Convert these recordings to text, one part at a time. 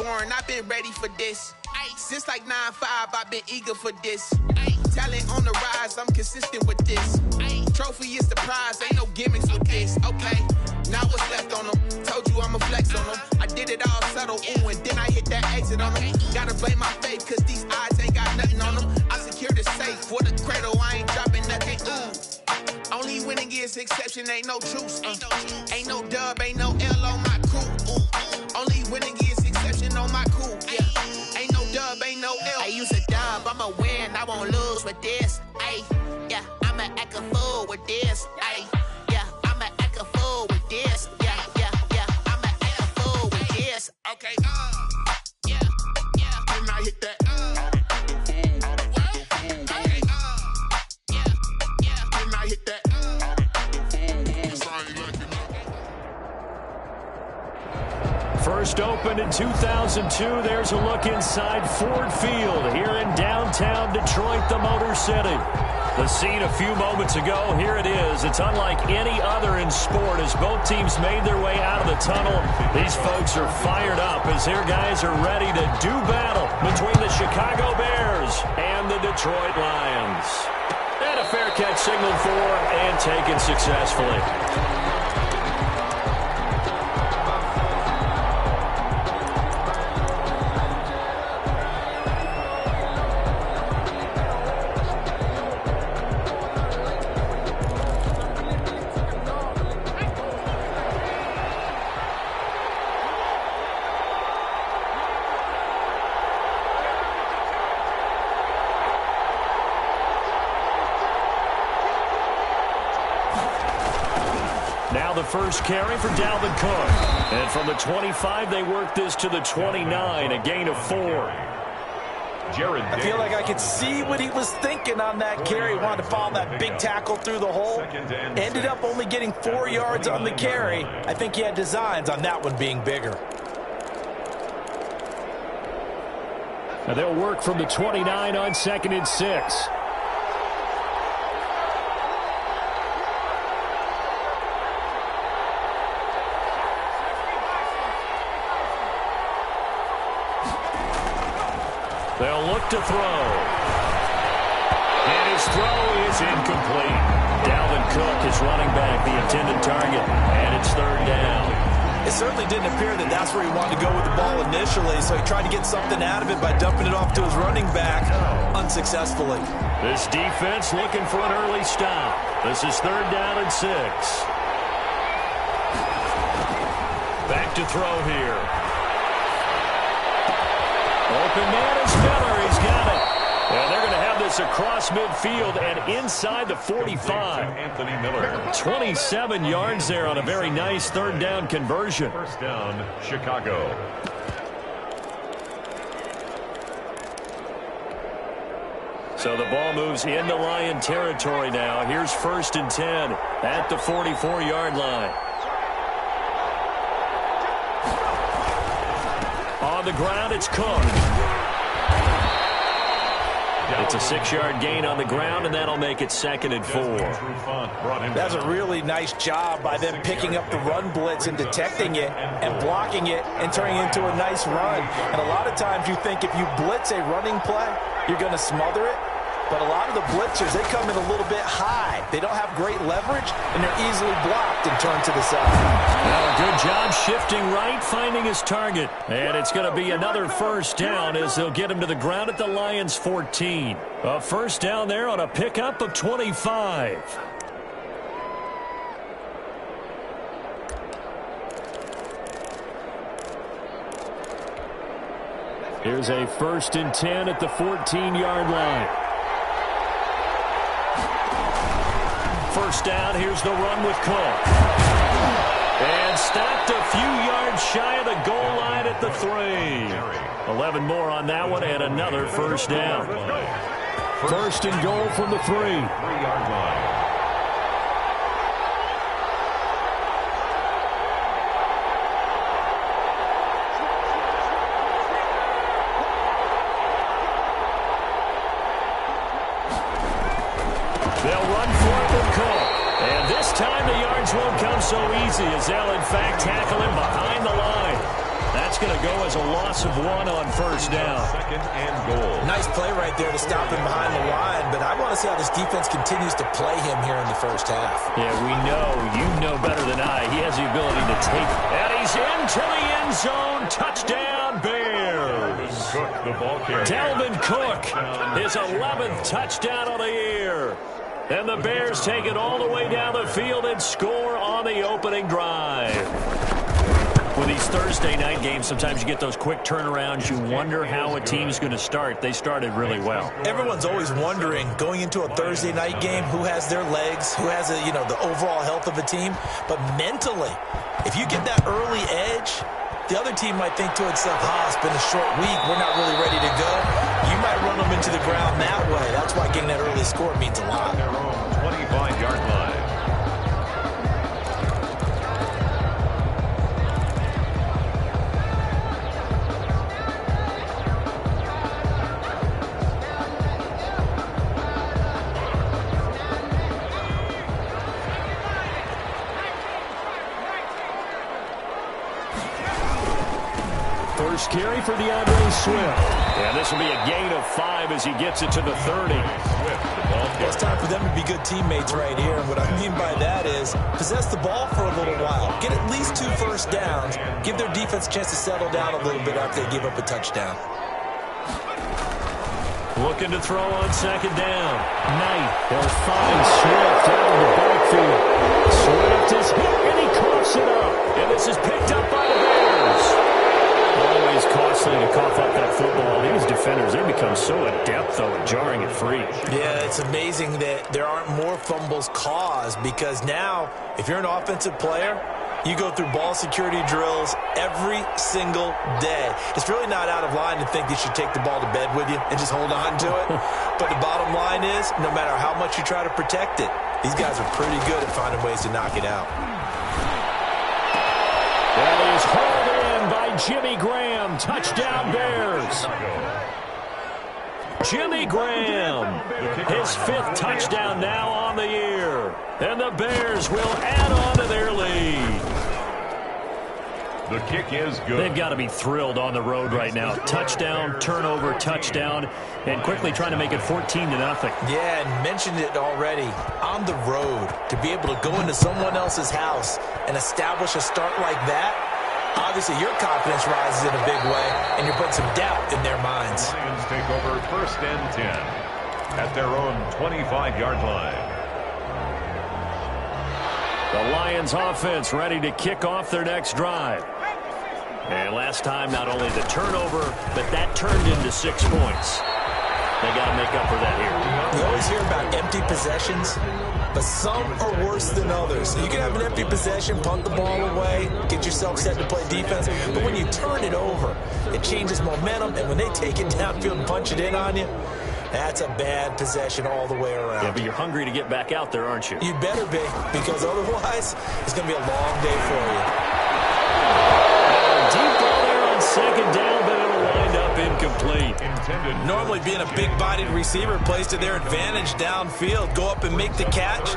foreign, I've been ready for this. Since like 9-5, I've been eager for this. Talent on the rise, I'm consistent with this. Trophy is the prize, ain't no gimmicks with this. Okay, now what's left on them? Told you I'ma flex on them. I did it all subtle, ooh, and then I hit that exit on them. Gotta blame my faith, cause these odds ain't got nothing on them. I secure the safe for the cradle, I ain't dropping nothing, ooh. Only winning is exception, ain't no truce. Ain't no dub, ain't no L on my crew. Ooh. Only winning is exception on my crew. Yeah. Ain't no dub, ain't no L. I use a dub, I'ma win, I won't lose with this. Ay, yeah, I'ma act a fool with this. Ay, yeah, I'ma act a fool with this. Yeah, yeah, yeah, I'ma act a fool with this. Okay, yeah, yeah. Then I hit that. First opened in 2002, there's a look inside Ford Field here in downtown Detroit, the Motor City. The scene a few moments ago, here it is. It's unlike any other in sport as both teams made their way out of the tunnel. These folks are fired up as their guys are ready to do battle between the Chicago Bears and the Detroit Lions. And a fair catch signaled for and taken successfully. Now the first carry for Dalvin Cook. And from the 25, they work this to the 29, a gain of 4. I feel like I could see what he was thinking on that carry. He wanted to follow that big tackle through the hole. Ended up only getting 4 yards on the carry. I think he had designs on that one being bigger. Now they'll work from the 29 on 2nd and 6. They'll look to throw. And his throw is incomplete. Dalvin Cook is running back the intended target, and it's 3rd down. It certainly didn't appear that that's where he wanted to go with the ball initially, so he tried to get something out of it by dumping it off to his running back unsuccessfully. This defense looking for an early stop. This is 3rd down and 6. Back to throw here. Open man is Miller. He's got it. And they're going to have this across midfield and inside the 45. Anthony Miller. 27 yards there on a very nice 3rd down conversion. First down, Chicago. So the ball moves into Lion territory now. Here's 1st and 10 at the 44-yard line. On the ground, it's Cook. It's a 6-yard gain on the ground, and that'll make it 2nd and 4. That's a really nice job by them picking up the run blitz and detecting it and blocking it and turning it into a nice run. And a lot of times you think if you blitz a running play, you're going to smother it. But a lot of the blitzers, they come in a little bit high. They don't have great leverage, and they're easily blocked and turned to the side. Well, a good job shifting right, finding his target. And it's going to be another 1st down as they'll get him to the ground at the Lions' 14. A 1st down there on a pickup of 25. Here's a 1st and 10 at the 14-yard line. 1st down, here's the run with Cook. And stopped a few yards shy of the goal line at the 3. 11 more on that one and another 1st down. 1st and goal from the 3-yard line. They'll run for it with Cook. And this time the yards won't come so easy as they'll, in fact, tackle him behind the line. That's that's going to go as a loss of 1 on first down. Second and goal. Nice play right there to stop him behind the line, but I want to see how this defense continues to play him here in the first half. Yeah, we know. You know better than I. He has the ability to take. And he's into the end zone. Touchdown, Bears. Cook, the ball carrier. Dalvin Cook, his 11th touchdown of the year. And the Bears take it all the way down the field and score on the opening drive. With these Thursday night games, sometimes you get those quick turnarounds. You wonder how a team's going to start. They started really well. Everyone's always wondering, going into a Thursday night game, who has their legs, who has the overall health of a team. But mentally, if you get that early edge, the other team might think to itself, it's been a short week, we're not really ready to go. You might run them into the ground that way. That's why getting that early score means a lot. Their own 25-yard line. First carry for DeAndre Swift. And this will be a gain of 5 as he gets it to the 30. It's time for them to be good teammates right here. And what I mean by that is possess the ball for a little while. Get at least 2 first downs. Give their defense a chance to settle down a little bit after they give up a touchdown. Looking to throw on second down. Knight, they'll find Swift out of the backfield. Swift is hit, and he coughs it up. And this is picked up by the Bears. Always costly to cough up that football. These defenders, they become so adept, though, at jarring it free. Yeah, it's amazing that there aren't more fumbles caused because now, if you're an offensive player, you go through ball security drills every single day. It's really not out of line to think you should take the ball to bed with you and just hold on to it. But the bottom line is, no matter how much you try to protect it, these guys are pretty good at finding ways to knock it out. That is hauled in by Jimmy Graham. Touchdown, Bears. Jimmy Graham, his 5th touchdown now on the year. And the Bears will add on to their lead. The kick is good. They've got to be thrilled on the road right now. Touchdown, turnover, touchdown, and quickly trying to make it 14-0. Yeah, and mentioned it already. On the road, to be able to go into someone else's house and establish a start like that, obviously your confidence rises in a big way, and you're putting some doubt in their minds. Lions take over 1st and 10 at their own 25-yard line. The Lions offense ready to kick off their next drive. And last time, not only the turnover, but that turned into 6 points. They got to make up for that here. You always hear about empty possessions, but some are worse than others. You can have an empty possession, punt the ball away, get yourself set to play defense, but when you turn it over, it changes momentum, and when they take it downfield and punch it in on you, that's a bad possession all the way around. Yeah, but you're hungry to get back out there, aren't you? You better be, because otherwise, it's going to be a long day for you. Deep ball there on second down, but it'll wind up incomplete. Normally being a big-bodied receiver plays to their advantage downfield. Go up and make the catch,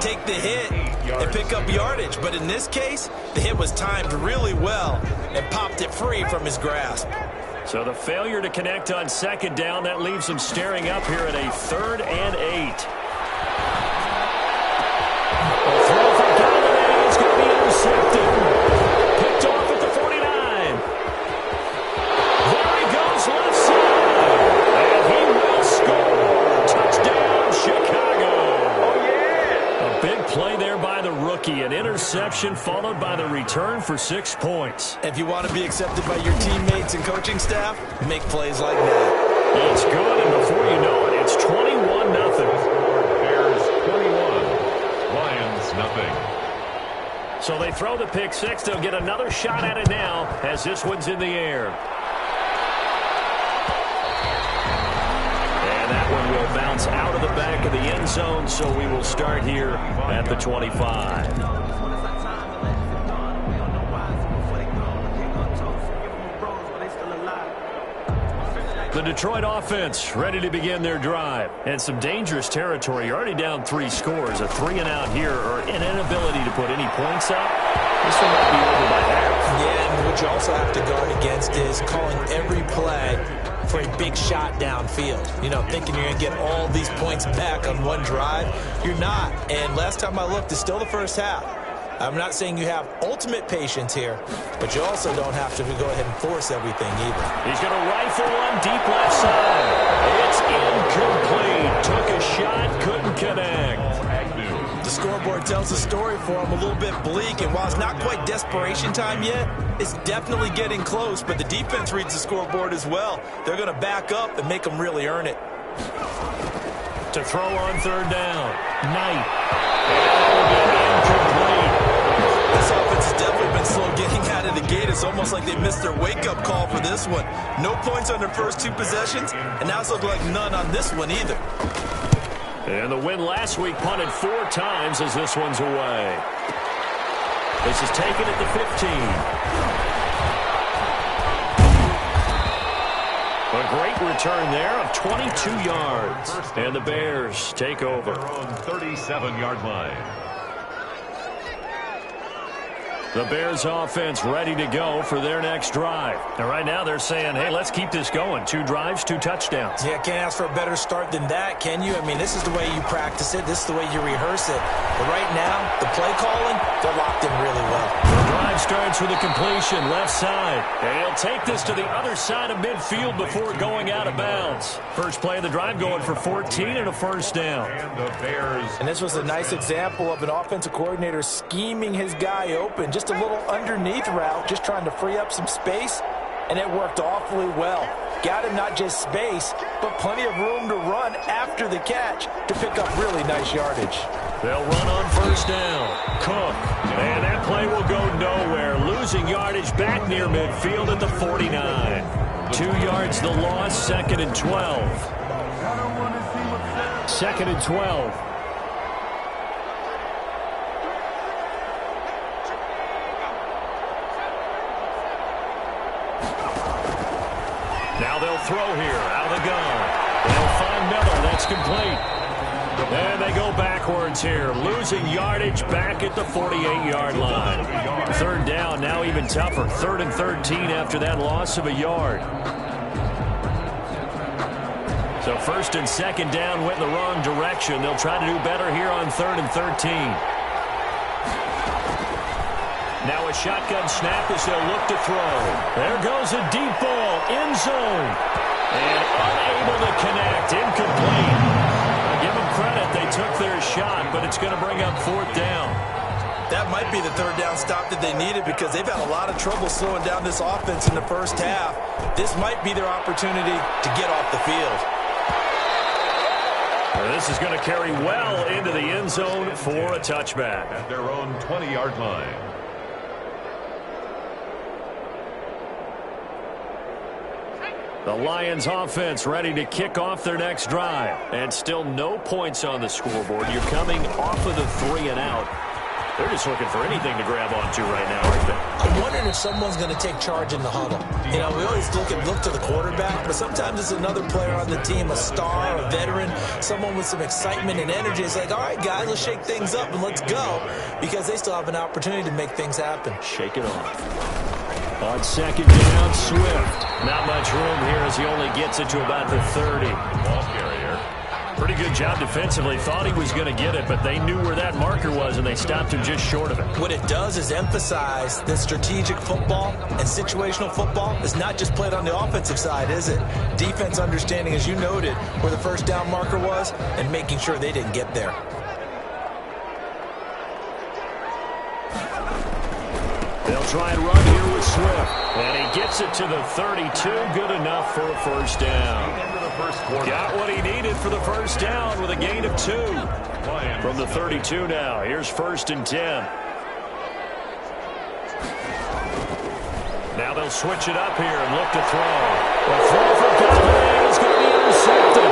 take the hit, and pick up yardage. But in this case, the hit was timed really well and popped it free from his grasp. So the failure to connect on second down, that leaves them staring up here at a 3rd and 8. A throw for Galladay is going to be intercepted. Picked off at the 49. There he goes left side. And he will score. Touchdown, Chicago. Oh, yeah. A big play there by the rookie. An interception followed by the return for 6 points. If you want to be accepted by your teammates and coaching staff, make plays like that. It's good, and before you know it, it's 21-0. Bears 21, Lions nothing. So they throw the pick 6. They'll get another shot at it now as this one's in the air. And that one will bounce out of the back of the end zone, so we will start here at the 25. The Detroit offense ready to begin their drive. And some dangerous territory. You're already down 3 scores. A 3-and-out here or an inability to put any points up. This one might be over by half. Yeah, and what you also have to guard against is calling every play for a big shot downfield. You know, thinking you're going to get all these points back on one drive. You're not. And last time I looked, it's still the first half. I'm not saying you have ultimate patience here, but you also don't have to go ahead and force everything either. He's going to rifle one deep left side. It's incomplete. Took a shot, couldn't connect. The scoreboard tells the story for him, a little bit bleak, and while it's not quite desperation time yet, it's definitely getting close, but the defense reads the scoreboard as well. They're going to back up and make them really earn it. To throw on third down. Knight. Incomplete. This offense has definitely been slow getting out of the gate. It's almost like they missed their wake-up call for this one. No points on their first two possessions, and now it's looking like none on this one either. And the win last week punted 4 times as this one's away. This is taken at the 15. A great return there of 22 yards. And the Bears take over. Their own 37-yard line. The Bears offense ready to go for their next drive. And right now they're saying, hey, let's keep this going. 2 drives, 2 touchdowns. Yeah, can't ask for a better start than that, can you? I mean, this is the way you practice it. This is the way you rehearse it. But right now, the play calling, they're locked in really well. The drive starts with a completion, left side. And he'll take this to the other side of midfield before going out of bounds. First play of the drive going for 14 and a first down. And the Bears. And this was a nice example of an offensive coordinator scheming his guy open. Just a little underneath route, just trying to free up some space, and it worked awfully well. Got him not just space, but plenty of room to run after the catch to pick up really nice yardage. They'll run on first down. Cook. And that play will go nowhere. Losing yardage back near midfield at the 49. 2 yards the loss, 2nd and 12. 2nd and 12. Now they'll throw here, out of the gun. They'll find Miller, that's complete. And they go backwards here, losing yardage back at the 48-yard line. 3rd down, now even tougher. 3rd and 13 after that loss of a yard. So 1st and 2nd down went in the wrong direction. They'll try to do better here on 3rd and 13. Now a shotgun snap as they'll look to throw. There goes a deep ball, end zone. And unable to connect, incomplete. Give them credit, they took their shot, but it's going to bring up 4th down. That might be the 3rd down stop that they needed because they've had a lot of trouble slowing down this offense in the first half. This might be their opportunity to get off the field. This is going to carry well into the end zone for a touchback. At their own 20-yard line. The Lions offense ready to kick off their next drive. And still no points on the scoreboard. You're coming off of the 3 and out. They're just looking for anything to grab onto right now, aren't they? I'm wondering if someone's going to take charge in the huddle. You know, we always look to the quarterback, but sometimes it's another player on the team, a star, a veteran, someone with some excitement and energy. It's like, all right, guys, let's shake things up and let's go, because they still have an opportunity to make things happen. Shake it off. On 2nd down, Swift. Not much room here as he only gets it to about the 30. Ball carrier. Pretty good job defensively. Thought he was going to get it, but they knew where that marker was, and they stopped him just short of it. What it does is emphasize that strategic football and situational football is not just played on the offensive side, is it? Defense understanding, as you noted, where the 1st down marker was and making sure they didn't get there. They'll try and run here with Swift. And he gets it to the 32. Good enough for a first down. Got what he needed for the first down with a gain of 2. From the 32 now. Here's 1st and 10. Now they'll switch it up here and look to throw. The throw for Godwin is going to be intercepted.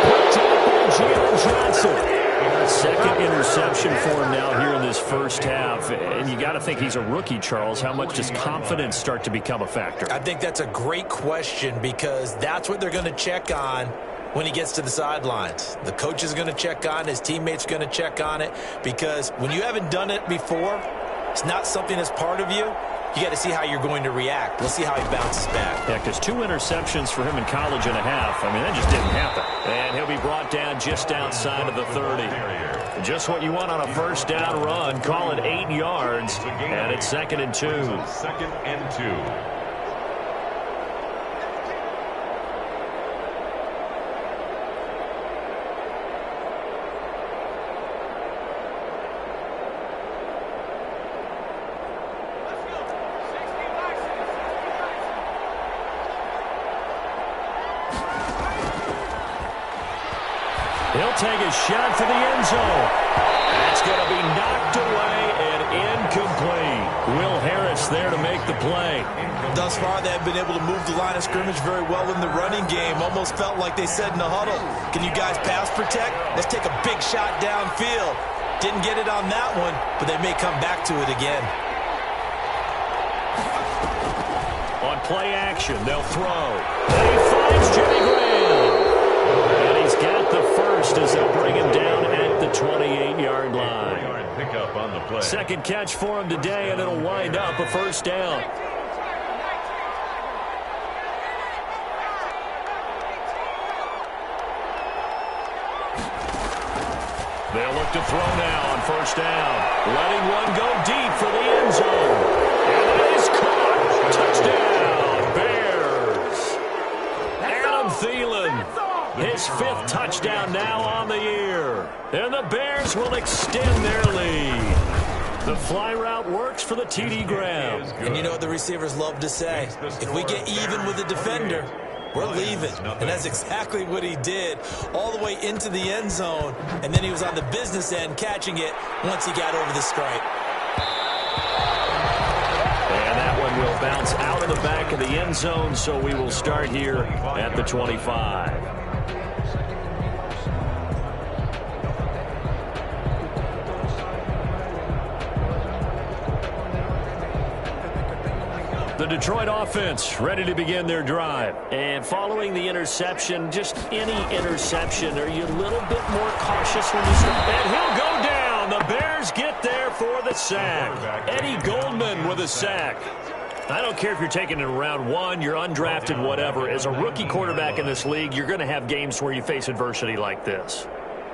Picked up by Jalen Johnson. 2nd interception for him now here in this first half. And you got to think he's a rookie, Charles. How much does confidence start to become a factor? I think that's a great question because that's what they're going to check on when he gets to the sidelines. The coach is going to check on it. His teammates are going to check on it because when you haven't done it before, it's not something that's part of you. you got to see how you're going to react. Let's see how he bounces back. Yeah, because 2 interceptions for him in college and a half. I mean, that just didn't happen. And he'll be brought down just outside of the 30. Just what you want on a first down run. Call it 8 yards. And it's 2nd and 2. 2nd and 2. He'll take a shot for the end zone. That's going to be knocked away and incomplete. Will Harris there to make the play. Thus far, they have been able to move the line of scrimmage very well in the running game. Almost felt like they said in the huddle, can you guys pass protect? Let's take a big shot downfield. Didn't get it on that one, but they may come back to it again. On play action, they'll throw. And he finds Jimmy Graham. And he's got the first as they'll bring him down at the 28-yard line. Pickup on the play. Second catch for him today, and it'll wind up a first down. They'll look to throw now on first down. Letting one go deep for the end zone. And it is caught. Touchdown, Bears. Adam Thielen. His 5th touchdown now on the year. And the Bears will extend their lead. The fly route works for the TD Graham. And you know what the receivers love to say? If we get even with the defender, we're leaving. And that's exactly what he did, all the way into the end zone. And then he was on the business end catching it once he got over the stripe. And that one will bounce out of the back of the end zone, so we will start here at the 25. The Detroit offense ready to begin their drive. And following the interception, just any interception, are you a little bit more cautious when you start? And he'll go down. The Bears get there for the sack. Eddie Goldman with a sack. I don't care if you're taking it in round 1, you're undrafted, whatever. As a rookie quarterback in this league, you're going to have games where you face adversity like this.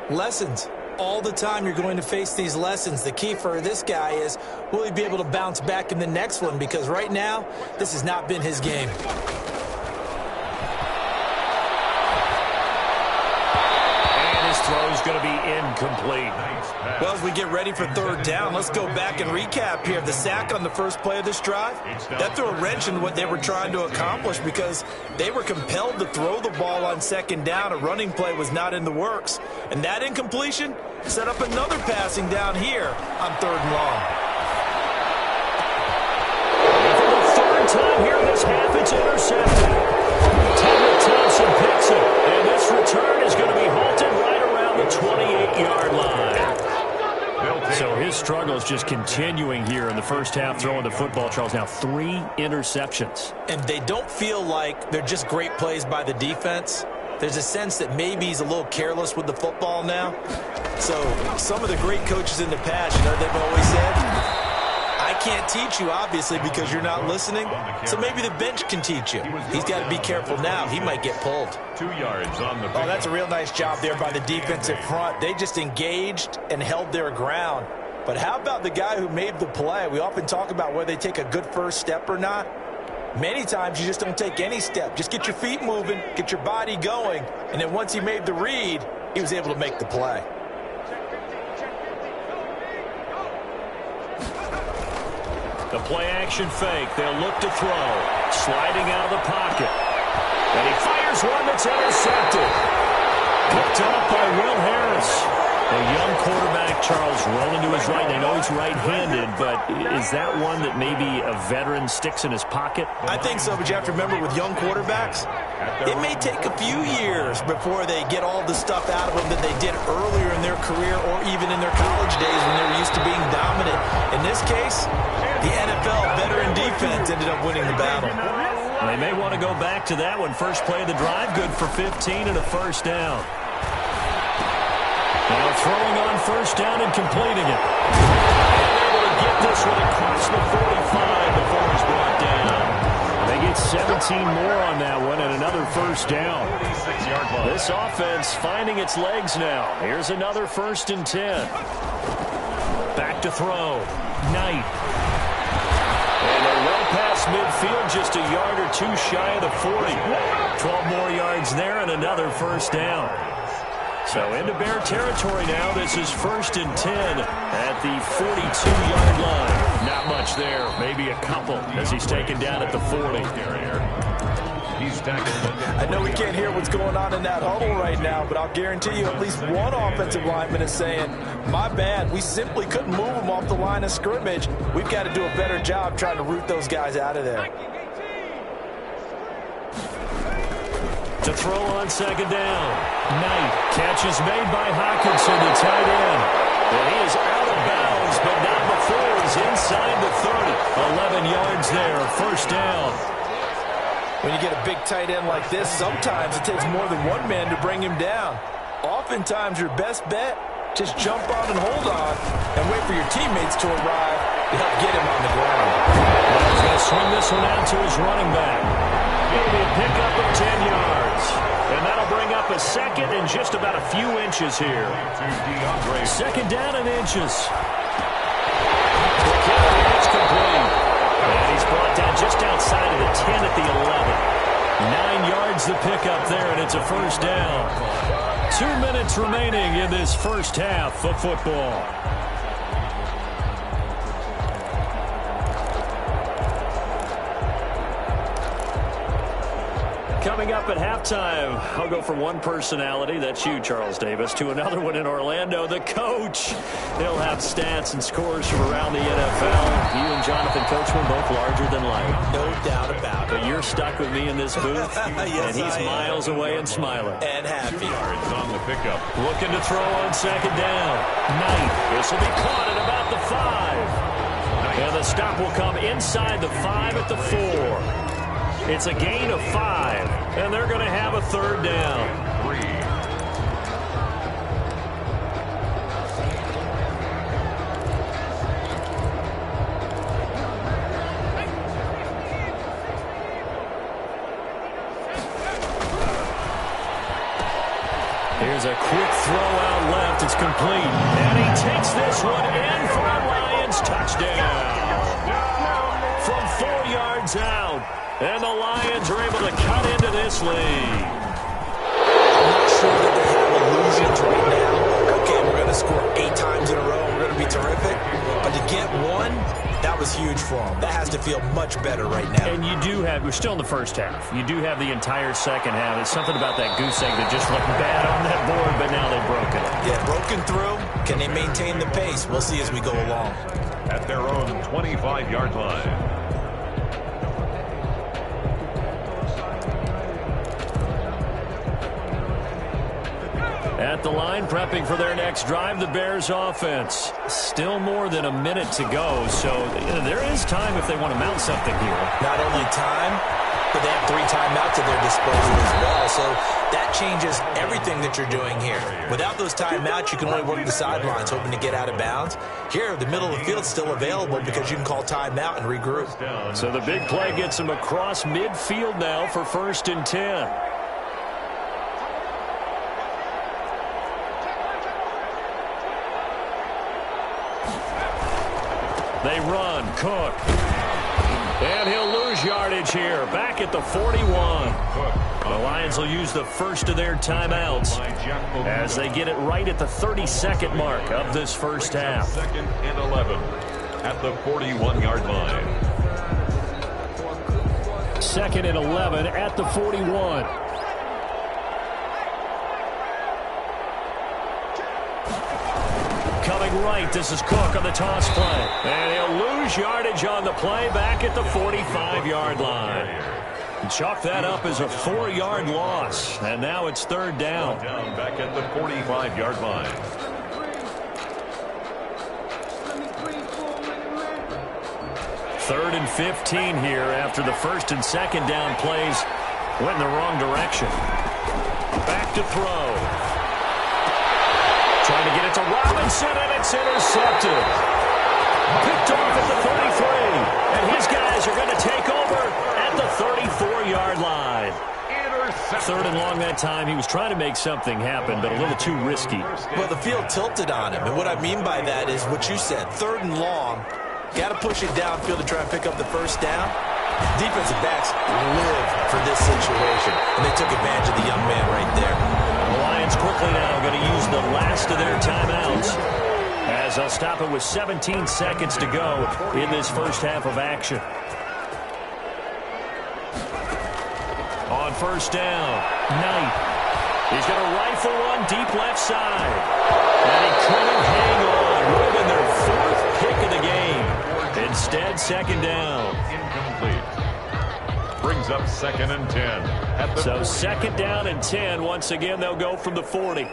Lessons. All the time you're going to face these lessons. The key for this guy is, will he be able to bounce back in the next one? Because right now, this has not been his game. And his throw is going to be incomplete. Well, as we get ready for 3rd down, let's go back and recap here. The sack on the first play of this drive, that threw a wrench in what they were trying to accomplish because they were compelled to throw the ball on 2nd down. A running play was not in the works. And that incompletion set up another passing down here on 3rd and long. And for the 3rd time here in this half, it's intercepted. Tevin Thompson picks it. And this return is going to be halted right around the 28-yard line. So his struggle is just continuing here in the first half, throwing the football. Charles, now 3 interceptions. And they don't feel like they're just great plays by the defense. There's a sense that maybe he's a little careless with the football now. So some of the great coaches in the past, you know, they've always said, I can't teach you, obviously, because you're not listening. So maybe the bench can teach you. He's got to be careful now. He might get pulled. 2 yards on the Oh, that's a real nice job there by the defensive front. They just engaged and held their ground. But how about the guy who made the play? We often talk about whether they take a good first step or not. Many times you just don't take any step. Just get your feet moving, get your body going, and then once he made the read, he was able to make the play. The play-action fake. They'll look to throw. Sliding out of the pocket. And he fires one that's intercepted. Picked up by Will Harris. A young quarterback, Charles, rolling to his right. They know he's right-handed, but is that one that maybe a veteran sticks in his pocket? I think so, but you have to remember with young quarterbacks, it may take a few years before they get all the stuff out of them that they did earlier in their career or even in their college days when they were used to being dominant. In this case, the NFL veteran defense ended up winning the battle. They may want to go back to that one. First play of the drive, good for 15 and a first down. Now throwing on first down and completing it. And able to get this one across the 45 before he's brought down. They get 17 more on that one and another first down. This offense finding its legs now. Here's another 1st and 10. Back to throw. Knight. And they're well past midfield, just a yard or two shy of the 40. 12 more yards there and another first down. So into Bear territory now. This is 1st and 10 at the 42-yard line. Not much there. Maybe a couple as he's taken down at the 40. He's tackled. I know we can't hear what's going on in that huddle right now, but I'll guarantee you at least one offensive lineman is saying, my bad, we simply couldn't move them off the line of scrimmage. We've got to do a better job trying to root those guys out of there. To throw on 2nd down. Knight. Catch is made by Hawkinson, the tight end. And he is out of bounds, but not before he's inside the 30. 11 yards there, 1st down. When you get a big tight end like this, sometimes it takes more than one man to bring him down. Oftentimes, your best bet, just jump on and hold on and wait for your teammates to arrive to help get him on the ground. Well, he's going to swing this one out to his running back. It'll be a pickup of 10 yards. And that'll bring up a second and just about a few inches here. 2nd down and inches. It's complete. And he's brought down just outside of the 10 at the 11. 9 yards the pickup there, and it's a first down. 2 minutes remaining in this first half of football. Coming up at halftime, I'll go from one personality, that's you, Charles Davis, to another one in Orlando, the coach. He'll have stats and scores from around the NFL. You and Jonathan Coachman both larger than life. No doubt about it. But you're stuck with me in this booth, yes, and he's miles away and smiling. And happy. Yards on the pickup. Looking to throw on 2nd down. Knight. This will be caught at about the 5. And the stop will come inside the 5 at the 4. It's a gain of 5, and they're going to have a 3rd down. 3. Here's a quick throw out left. It's complete. And he takes this one in for a Lions touchdown. From 4 yards out. And the Lions are able to cut into this lead. I'm not sure that they have illusions right now. Okay, we're going to score 8 times in a row. We're going to be terrific. But to get one, that was huge for them. That has to feel much better right now. And you do have, we're still in the first half. You do have the entire second half. It's something about that goose egg that just looked bad on that board, but now they've broken it. Yeah, broken through. Can they maintain the pace? We'll see as we go along. At their own 25-yard line. At the line, prepping for their next drive, the Bears offense. Still more than a minute to go, so there is time if they want to mount something here. Not only time, but they have 3 timeouts at their disposal as well, so that changes everything that you're doing here. Without those timeouts, you can only work the sidelines, hoping to get out of bounds. Here, the middle of the field's still available because you can call timeout and regroup. So the big play gets them across midfield now for 1st and 10. They run, Cook. And he'll lose yardage here. Back at the 41. The Lions will use the first of their timeouts as they get it right at the 32nd mark of this first half. 2nd and 11 at the 41-yard line. 2nd and 11 at the 41. Coming right, this is Cook on the toss play. And he'll lose yardage on the play back at the 45-yard line. Chalk that up as a 4-yard loss. And now it's 3rd down. Back at the 45-yard line. Third and 15 here after the 1st and 2nd down plays went in the wrong direction. Back to throw. Trying to get it to Robinson, and it's intercepted. Picked off at the 33. And his guys are going to take over at the 34-yard line. Third and long that time. He was trying to make something happen, but a little too risky. Well, the field tilted on him, and what I mean by that is what you said, third and long. Got to push it downfield to try and pick up the first down. Defensive backs live for this situation, and they took advantage of the young man right there. The Lions quickly now going to use the last of their timeouts, as they'll stop it with 17 seconds to go in this first half of action. On first down, Knight. He's going to rifle one deep left side. And he couldn't hang on. Would have been their fourth pick of the game. Instead, second down. Incomplete. Brings up 2nd and 10. So second down and 10. Once again, they'll go from the 40.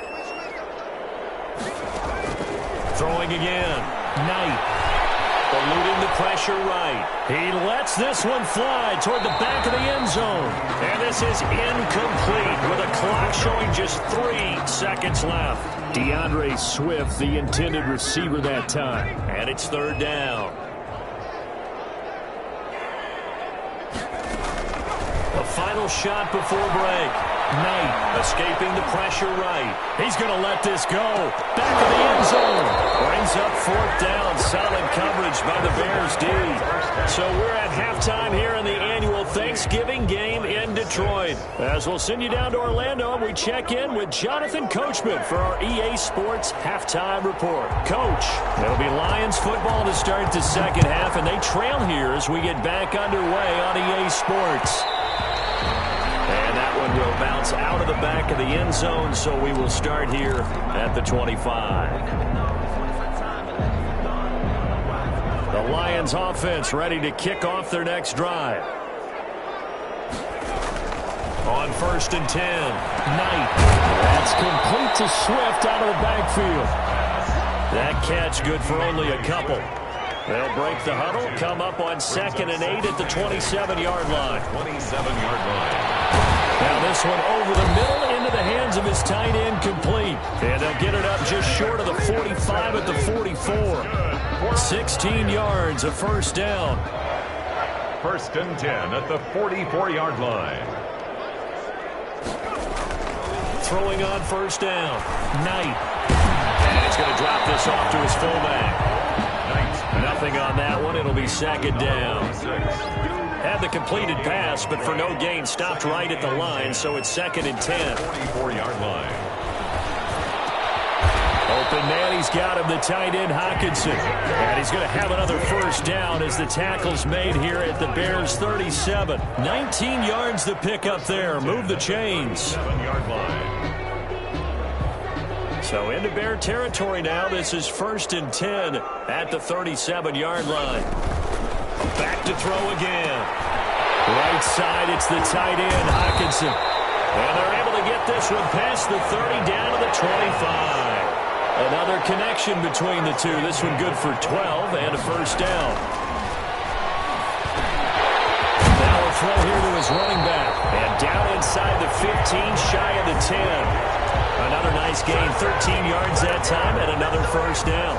Throwing again. Knight. Eluding the pressure right. He lets this one fly toward the back of the end zone. And this is incomplete with a clock showing just 3 seconds left. DeAndre Swift, the intended receiver that time. And it's third down. The final shot before break. Knight escaping the pressure right. He's going to let this go. Back of the end zone. Brings up fourth down. Solid coverage by the Bears D. So we're at halftime here in the annual Thanksgiving game in Detroit. As we'll send you down to Orlando, and we check in with Jonathan Coachman for our EA Sports halftime report. Coach, it'll be Lions football to start the second half, and they trail here as we get back underway on EA Sports. And that one will bounce out of the back of the end zone, so we will start here at the 25. The Lions offense ready to kick off their next drive. On first and 10, Knight. That's complete to Swift out of the backfield. That catch good for only a couple. They'll break the huddle, come up on 2nd and 8 at the 27-yard line. 27-yard line. Now this one over the middle into the hands of his tight end, complete. And they'll get it up just short of the 45 at the 44. 16 yards, a first down. 1st and 10 at the 44-yard line. Throwing on first down, Knight. And he's going to drop this off to his fullback. Nothing on that one. It'll be second down. Had the completed pass, but for no gain, stopped right at the line, so it's 2nd and 10. 44-yard line. Open man, he's got him, the tight end, Hockenson. And he's going to have another first down as the tackle's made here at the Bears' 37. 19 yards to pick up there. Move the chains. 7-yard line. So into Bear territory now. This is 1st and 10 at the 37-yard line. Back to throw again. Right side, it's the tight end, Hockenson. And they're able to get this one past the 30 down to the 25. Another connection between the two. This one good for 12 and a first down. Now a throw here to his running back. And down inside the 15, shy of the 10. Another nice gain, 13 yards that time, and another first down.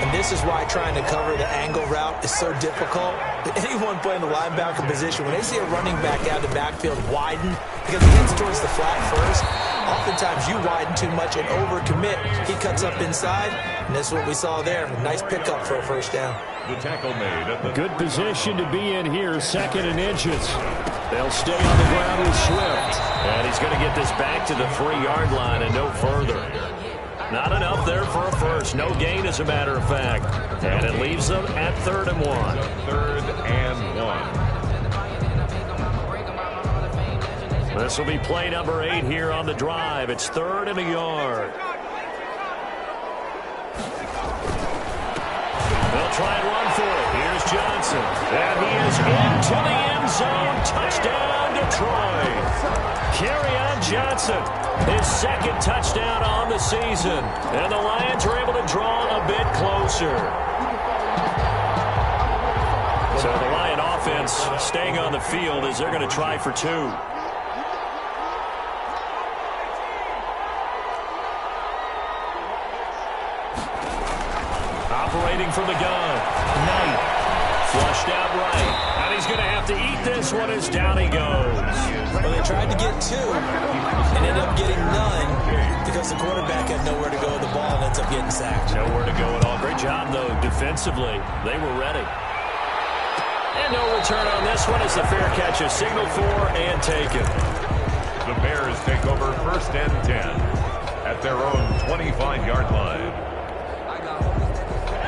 And this is why trying to cover the angle route is so difficult. But anyone playing the linebacker position, when they see a running back out of the backfield widen, because he gets towards the flat first, oftentimes you widen too much and overcommit. He cuts up inside, and that's what we saw there. Nice pickup for a first down. The tackle made at the good position to be in here, 2nd and inches. They'll stay on the ground with Swift. And he's going to get this back to the 3-yard line and no further. Not enough there for a first. No gain, as a matter of fact. And it leaves them at 3rd and 1. 3rd and 1. This will be play number 8 here on the drive. It's 3rd and a yard. They'll try and run for it. Here's Johnson. And he is into the end zone. Touchdown, Detroit. Kerryon Johnson, his 2nd touchdown on the season. And the Lions are able to draw a bit closer. So the Lion offense staying on the field as they're going to try for 2. operating from the gun. Knight flushed out right. And he's going to have to eat this one as down he goes. Well, they tried to get two and ended up getting none because the quarterback had nowhere to go with the ball and ends up getting sacked. Nowhere to go at all. Great job, though, defensively. They were ready. And no return on this one as the fair catch is signaled for and taken. The Bears take over 1st and 10 at their own 25-yard line.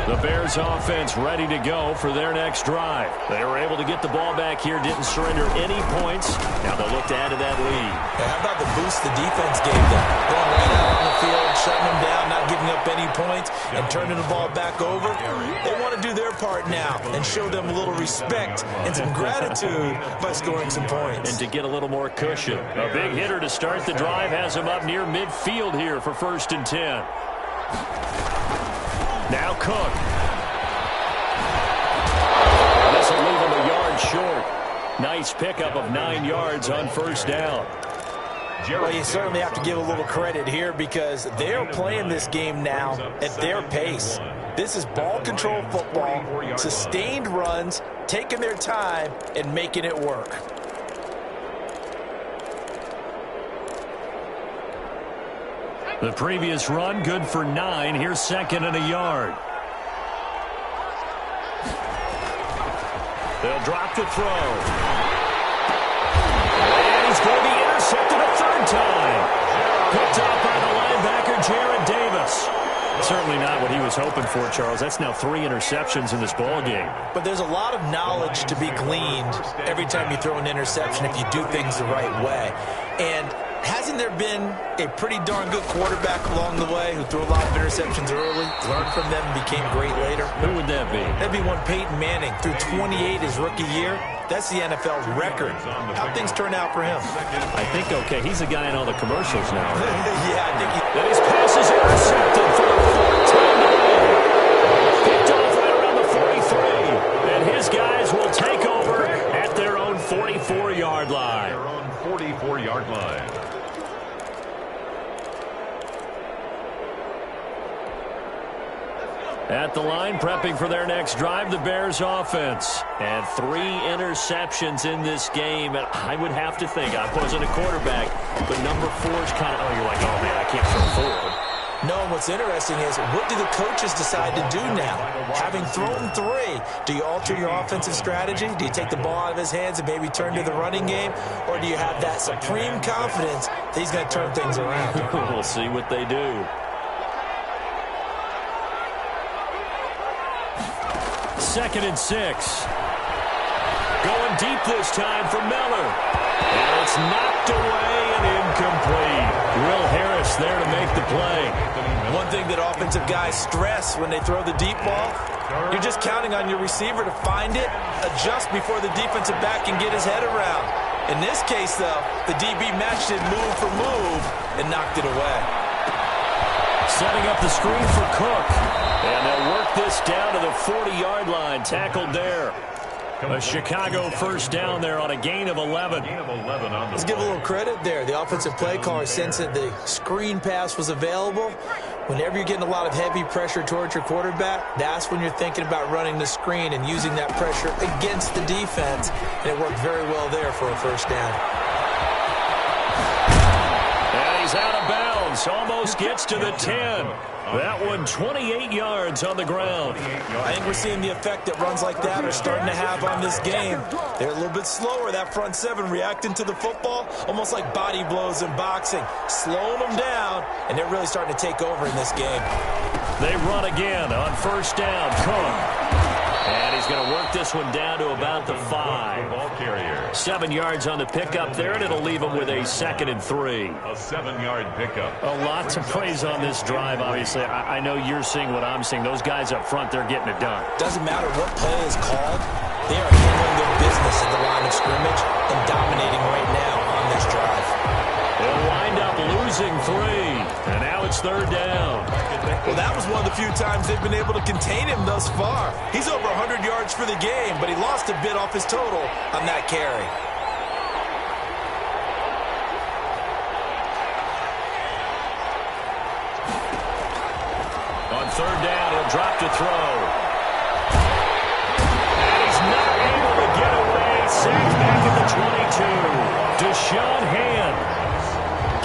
The Bears offense ready to go for their next drive. They were able to get the ball back here, didn't surrender any points. Now they'll look to add to that lead. Hey, how about the boost the defense gave them? Going right out on the field, shutting them down, not giving up any points, and turning the ball back over. They want to do their part now and show them a little respect and some gratitude by scoring some points. And to get a little more cushion. A big hitter to start the drive has him up near midfield here for 1st and 10. Now Cook. This will leave him a yard short. Nice pickup of 9 yards on 1st down. Well, you certainly have to give a little credit here because they're playing this game now at their pace. This is ball control football, sustained runs, taking their time and making it work. The previous run, good for 9. Here's 2nd and a yard. They'll drop to throw. And he's going to be intercepted a 3rd time. Picked up by the linebacker, Jared Davis. Certainly not what he was hoping for, Charles. That's now 3 interceptions in this ball game. But there's a lot of knowledge to be gleaned every time you throw an interception if you do things the right way. And hasn't there been a pretty darn good quarterback along the way who threw a lot of interceptions early, learned from them, and became great later? Who would that be? That'd be one Peyton Manning. Threw 28 his rookie year. That's the NFL's record. How'd things turn out for him? I think okay. He's the guy in all the commercials now. Yeah, I think he... And his pass is intercepted for a 4th down. Picked off right around the 43. And his guys will take over at their own 44-yard line. Their own 44-yard line. At the line, prepping for their next drive, the Bears offense. And 3 interceptions in this game. And I would have to think, I wasn't a quarterback, but number 4 is kind of, oh, you're like, oh, man, I can't throw forward. No, what's interesting is, what do the coaches decide to do now? Having thrown 3, do you alter your offensive strategy? Do you take the ball out of his hands and maybe turn to the running game? Or do you have that supreme confidence that he's going to turn things around? We'll see what they do. 2nd and 6. Going deep this time for Miller. And it's knocked away and incomplete. Will Harris there to make the play. One thing that offensive guys stress when they throw the deep ball, you're just counting on your receiver to find it, adjust before the defensive back can get his head around. In this case, though, the DB matched it move for move and knocked it away. Setting up the screen for Cook. And they'll work this down to the 40-yard line. Tackled there. A Chicago 1st down there on a gain of 11. Let's give a little credit there. The offensive play caller sensed that the screen pass was available. Whenever you're getting a lot of heavy pressure towards your quarterback, that's when you're thinking about running the screen and using that pressure against the defense. And it worked very well there for a 1st down. And he's out of bounds. Almost gets to the 10. That one 28 yards on the ground. I think we're seeing the effect that runs like that are starting to have on this game. They're a little bit slower, that front 7, reacting to the football, almost like body blows in boxing, slowing them down, and they're really starting to take over in this game. They run again on 1st down. Cook. And he's going to work this one down to about the 5. 7 yards on the pickup there, and it'll leave him with a 2nd and 3. A 7-yard pickup. A lot to praise on this drive, obviously. I know you're seeing what I'm seeing. Those guys up front, they're getting it done. Doesn't matter what play is called. They are handling their business at the line of scrimmage and dominating right now on this drive. They'll wind up losing 3, and now it's 3rd down. Well, that was one of the few times they've been able to contain him thus far. He's over 100 yards for the game, but he lost a bit off his total on that carry. On 3rd down, he'll drop to throw. And he's not able to get away. Sacked back at the 22. Deshaun Hand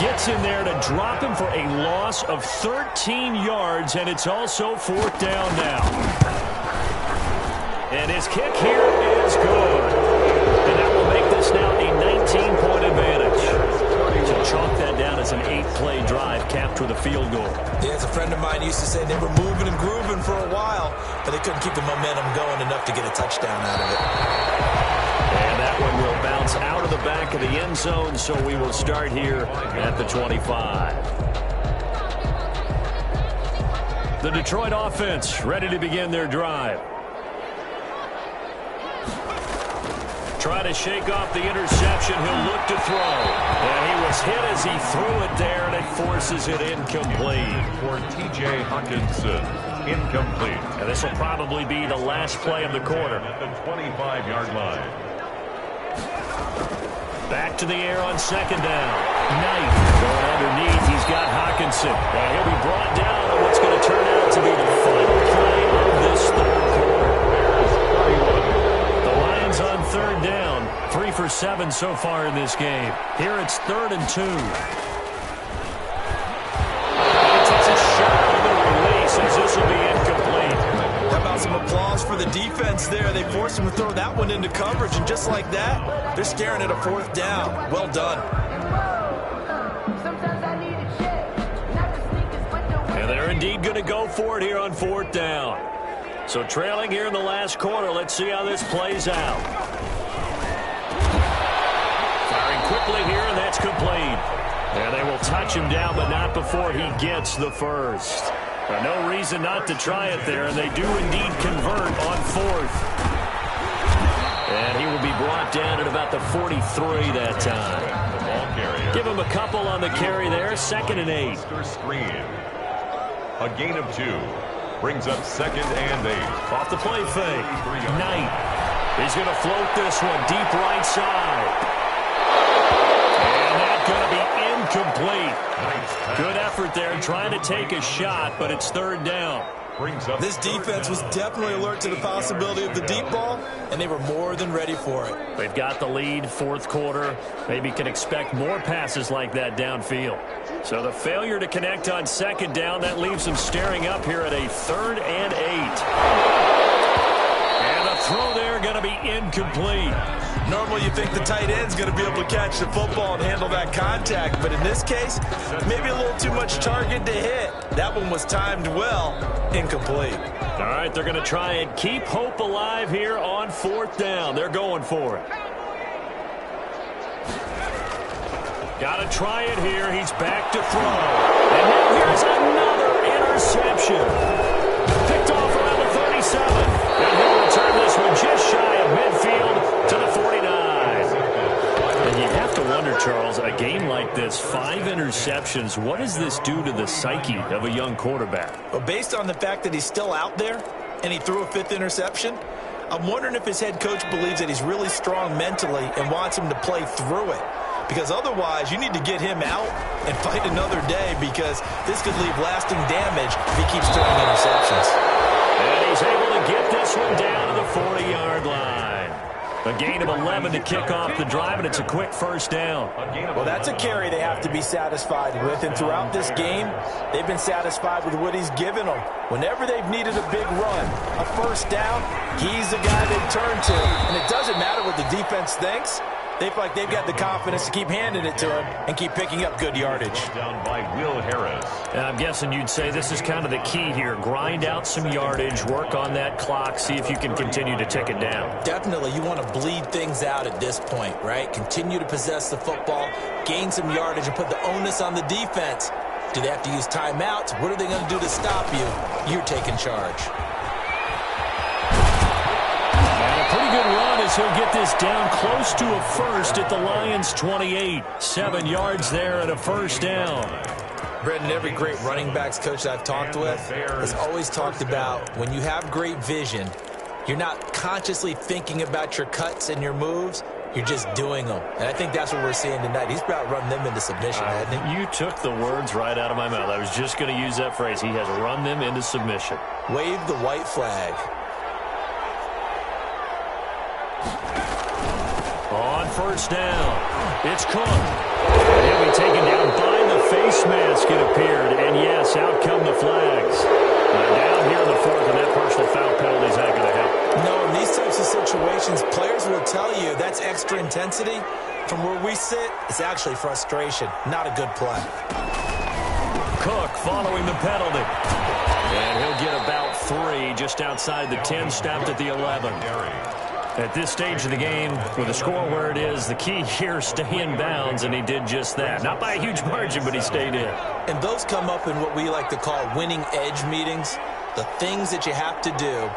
gets in there to drop him for a loss of 13 yards, and it's also 4th down now. And his kick here is good. And that will make this now a 19-point advantage. To chalk that down as an 8-play drive capped with a field goal. Yeah, as a friend of mine used to say, they were moving and grooving for a while, but they couldn't keep the momentum going enough to get a touchdown out of it. And that one will bounce out of the back of the end zone, so we will start here at the 25. The Detroit offense ready to begin their drive. Try to shake off the interception. He'll look to throw. And he was hit as he threw it there, and it forces it incomplete. For T.J. Hawkinson, incomplete. And this will probably be the last play of the quarter. At the 25-yard line. Back to the air on 2nd down. Knight going underneath. He's got Hawkinson. And he'll be brought down on what's going to turn out to be the final play of this 3rd quarter. The Lions on 3rd down. 3 for 7 so far in this game. Here it's 3rd and 2. He takes a shot on the release as this will be incomplete. How about some applause for the defense there? They forced him to throw that one into coverage, and just like that, they're staring at a 4th down. Well done. And they're indeed going to go for it here on 4th down. So trailing here in the last quarter, let's see how this plays out. Firing quickly here, and that's complete. And they will touch him down, but not before he gets the first. No reason not to try it there, and they do indeed convert on 4th. And he will be brought down at about the 43 that time. The ball carrier. Give him a couple on the carry there, 2nd and 8. Screen. A gain of 2. Brings up 2nd and 8. Off the play fake. Knight. He's going to float this one deep right side. And that's going to be incomplete. Good effort there trying to take a shot, but it's 3rd down. This defense was definitely alert to the possibility of the deep ball, and they were more than ready for it. They've got the lead, 4th quarter. Maybe can expect more passes like that downfield. So the failure to connect on 2nd down, that leaves them staring up here at a 3rd and 8. And the throw there going to be incomplete. Normally you think the tight end's going to be able to catch the football and handle that contact, but in this case, maybe a little too much target to hit. That one was timed well. Incomplete. All right, they're going to try and keep hope alive here on 4th down. They're going for it. Got to try it here. He's back to throw. And now here's another interception. Picked off around the 37. And he'll return this one just shy of midfield to the 49. And you have to wonder, Charles, a game like this, 5 interceptions, what does this do to the psyche of a young quarterback? Well, based on the fact that he's still out there and he threw a 5th interception, I'm wondering if his head coach believes that he's really strong mentally and wants him to play through it. Because otherwise, you need to get him out and fight another day, because this could leave lasting damage if he keeps throwing interceptions. And he's able to get this one down to the 40-yard line. A gain of 11 to kick off the drive, and it's a quick 1st down. Well, that's a carry they have to be satisfied with, and throughout this game, they've been satisfied with what he's given them. Whenever they've needed a big run, a 1st down, he's the guy they turn to. And it doesn't matter what the defense thinks. They feel like they've got the confidence to keep handing it to him and keep picking up good yardage. Down by Will Harris. And I'm guessing you'd say this is kind of the key here. Grind out some yardage, work on that clock, see if you can continue to tick it down. Definitely. You want to bleed things out at this point, right? Continue to possess the football, gain some yardage, and put the onus on the defense. Do they have to use timeouts? What are they going to do to stop you? You're taking charge. Pretty good run as he'll get this down close to a 1st at the Lions' 28. 7 yards there and a 1st down. Brendan, every great running backs coach that I've talked with has always talked about when you have great vision, you're not consciously thinking about your cuts and your moves. You're just doing them. And I think that's what we're seeing tonight. He's about run them into submission, hasn't he? You took the words right out of my mouth. I was just going to use that phrase. He has run them into submission. Wave the white flag. On first down, it's Cook. He'll be taken down by the face mask, it appeared. And yes, out come the flags. Down here in the fourth, and that personal foul penalty is not going to help. No, in these types of situations, players will tell you that's extra intensity. From where we sit, it's actually frustration. Not a good play. Cook following the penalty. And he'll get about 3 just outside the 10, stopped at the 11. At this stage of the game, with the score where it is, the key here, stay in bounds, and he did just that. Not by a huge margin, but he stayed in. And those come up in what we like to call winning edge meetings. The things that you have to do,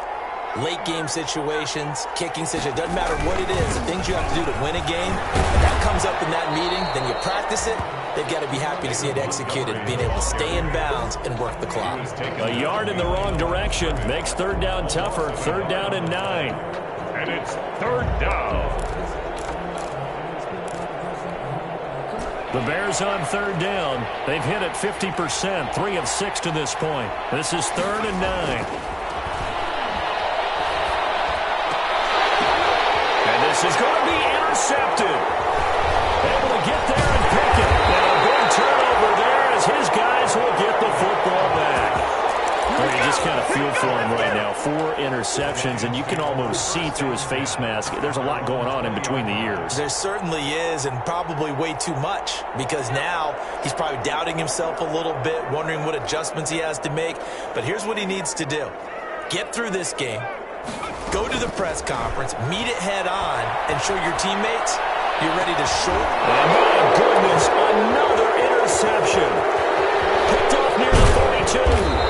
late game situations, kicking situations, doesn't matter what it is, the things you have to do to win a game, and that comes up in that meeting, then you practice it, they've got to be happy to see it executed, being able to stay in bounds and work the clock. A yard in the wrong direction makes third down tougher. Third down and 9. And it's third down. The Bears on third down. They've hit it 50%, 3 of 6 to this point. This is third and 9. And this is going to be intercepted. Able to get there and pick it. And a big turnover there as his guys will get the football back. Well, you just kind of feel for him right now. 4 interceptions, and you can almost see through his face mask. There's a lot going on in between the ears. There certainly is, and probably way too much, because now he's probably doubting himself a little bit, wondering what adjustments he has to make. But here's what he needs to do. Get through this game, go to the press conference, meet it head on, and show your teammates you're ready to shoot. And my goodness, another interception. Picked off near the 42.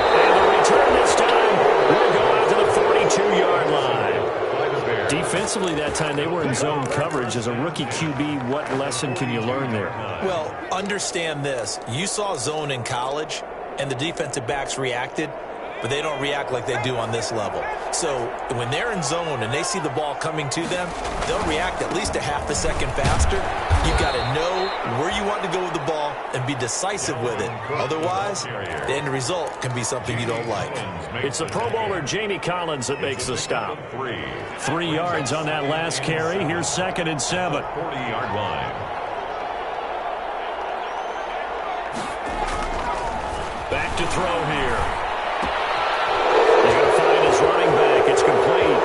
And the return this time will go out to the 42-yard line. Defensively that time, they were in zone coverage. As a rookie QB, what lesson can you learn there? Well, understand this. You saw zone in college, and the defensive backs reacted, but they don't react like they do on this level. So when they're in zone and they see the ball coming to them, they'll react at least a half a second faster. You've got to know where you want to go with the ball and be decisive with it. Otherwise, the end result can be something you don't like. It's the Pro Bowler Jamie Collins that makes the stop. 3 yards on that last carry. Here's 2nd and 7. 40-yard line. Back to throw here. He's going to find his running back. It's complete.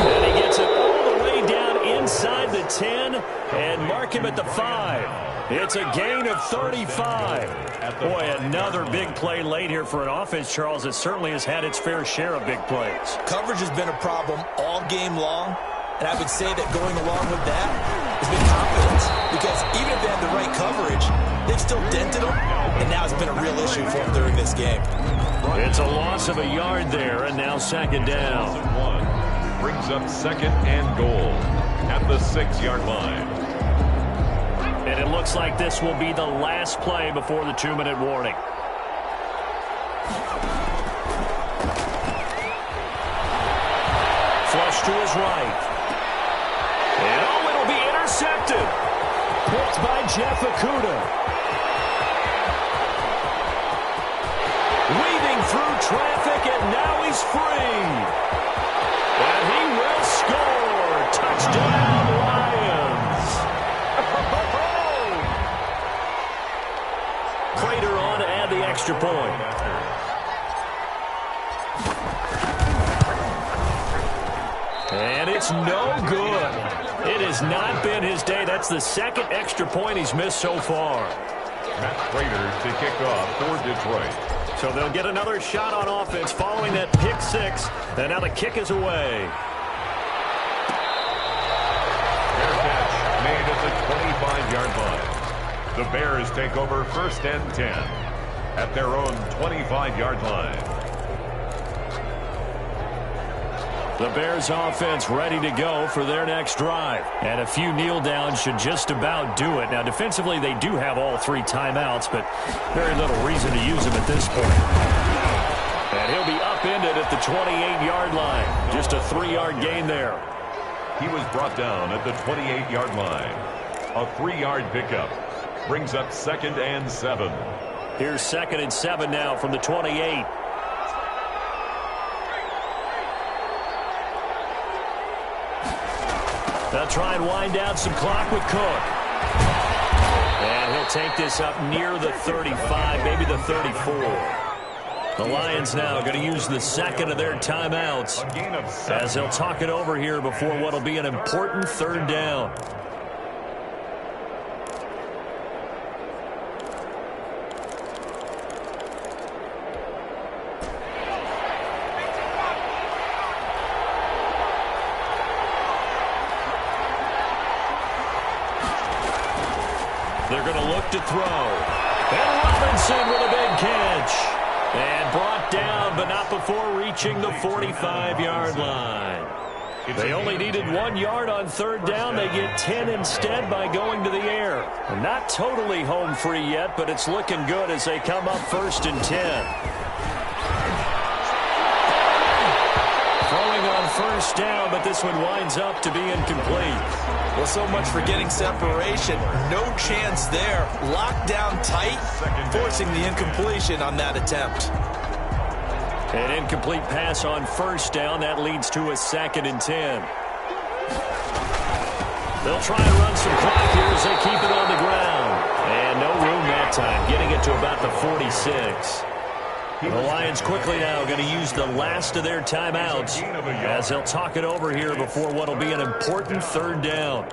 And he gets it all the way down inside the 10 and mark him at the 5. It's a gain of 35. Boy, another big play late here for an offense, Charles, that certainly has had its fair share of big plays. Coverage has been a problem all game long, and I would say that going along with that has been confidence, because even if they had the right coverage, they've still dented them, and now it's been a real issue for them during this game. It's a loss of a yard there, and now 2nd down. Brings up 2nd and goal at the 6-yard line. And it looks like this will be the last play before the 2-minute warning. Flush to his right. And oh, it'll be intercepted. Picked by Jeff Okudah. Weaving through traffic, and now he's free. And he will score. Touchdown, Lions. Prater on to add the extra point. And it's no good. It has not been his day. That's the 2nd extra point he's missed so far. Matt Prater to kick off for Detroit. So they'll get another shot on offense following that pick 6. And now the kick is away. Fair catch made at the 25-yard line. The Bears take over 1st and 10 at their own 25-yard line. The Bears offense ready to go for their next drive. And a few kneel downs should just about do it. Now, defensively, they do have all 3 timeouts, but very little reason to use them at this point. And he'll be upended at the 28-yard line. Just a 3-yard gain there. He was brought down at the 28-yard line. A 3-yard pickup brings up 2nd and 7. Here's 2nd and 7 now from the 28. They'll try and wind down some clock with Cook. And he'll take this up near the 35, maybe the 34. The Lions now going to use the 2nd of their timeouts as they'll talk it over here before what will be an important 3rd down. They're going to look to throw. And Robinson with a big catch. And brought down, but not before reaching the 45-yard line. They only needed 1 yard on 3rd down. They get 10 instead by going to the air. Not totally home free yet, but it's looking good as they come up 1st and 10. Throwing on 1st down, but this one winds up to be incomplete. Well, so much for getting separation. No chance there. Locked down tight, forcing the incompletion on that attempt. An incomplete pass on 1st down. That leads to a 2nd and 10. They'll try and run some clock here as they keep it on the ground. And no room that time, getting it to about the 46. The Lions quickly now going to use the last of their timeouts as they'll talk it over here before what will be an important 3rd down.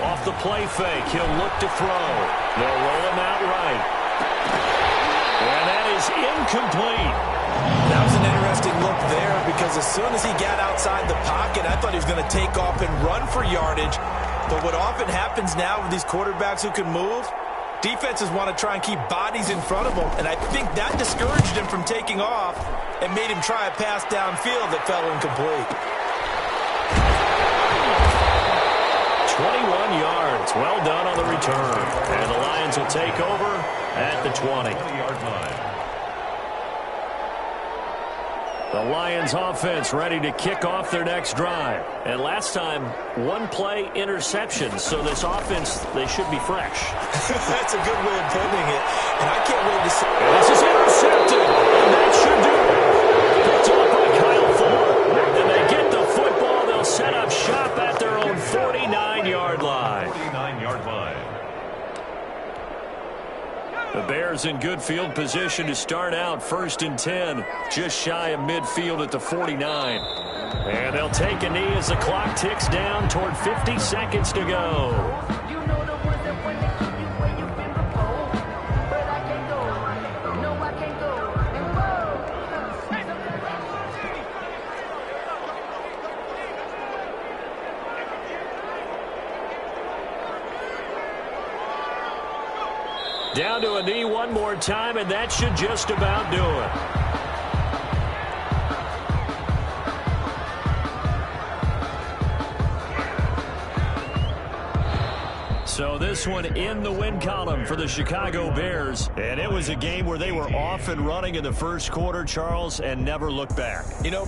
Off the play fake, he'll look to throw. They'll roll him out right. And that is incomplete. That was an interesting look there because as soon as he got outside the pocket, I thought he was going to take off and run for yardage. But what often happens now with these quarterbacks who can move, defenses want to try and keep bodies in front of them. And I think that discouraged him from taking off and made him try a pass downfield that fell incomplete. 21 yards. Well done on the return. And the Lions will take over at the 20. The Lions offense ready to kick off their next drive. And last time, 1-play interception. So this offense, they should be fresh. That's a good way of putting it. And I can't wait to see. And this is intercepted. And that should do it. Picked up by Kyle Ford. And they get the football. They'll set up shop at their own 49-yard line. 49-yard line. The Bears in good field position to start out 1st and 10, just shy of midfield at the 49. And they'll take a knee as the clock ticks down toward 50 seconds to go. Down to a knee one more time, and that should just about do it. So this one in the win column for the Chicago Bears. And it was a game where they were off and running in the 1st quarter, Charles, and never looked back. You know,